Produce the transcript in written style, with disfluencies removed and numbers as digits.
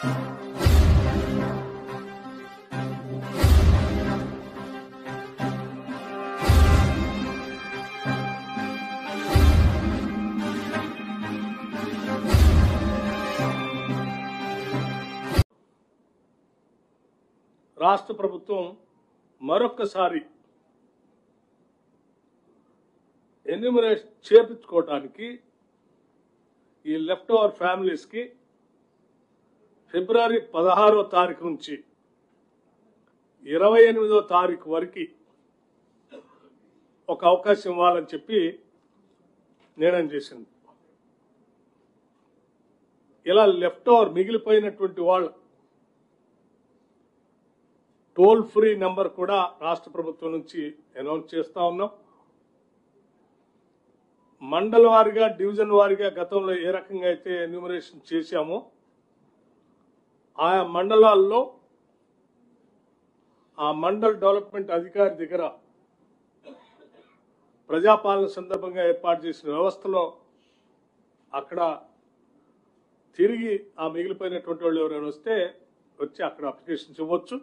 రాష్ట్ర ప్రభుత్వం మరొక్కసారి ఎన్యూమరేషన్ చేపించుకోవడానికి ఈ లెఫ్ట్ ఓవర్ ఫ్యామిలీస్ కి ఫిబ్రవరి 16వ తారీఖు నుంచి 28వ తారీఖు వరకు ఒక అవకాశం ఇవ్వాలని చెప్పి నిర్ణయం చేసింది. ఇలా లెఫ్ట్ ఓవర్ మిగిలిపోయినటువంటి వాళ్ళు టోల్ ఫ్రీ నెంబర్ కూడా రాష్ట్ర ప్రభుత్వం నుంచి అనౌన్స్ చేస్తా ఉన్నాం. మండల వారీగా డివిజన్ వారీగా గతంలో ఏ రకంగా అయితే ఎన్యూమరేషన్ చేశామో ఆయా మండలాల్లో ఆ మండల్ డెవలప్మెంట్ అధికారి దగ్గర ప్రజాపాలన సందర్భంగా ఏర్పాటు చేసిన వ్యవస్థలో అక్కడ తిరిగి ఆ మిగిలిపోయినటువంటి వాళ్ళు ఎవరైనా వస్తే వచ్చి అక్కడ అప్లికేషన్స్ ఇవ్వచ్చు.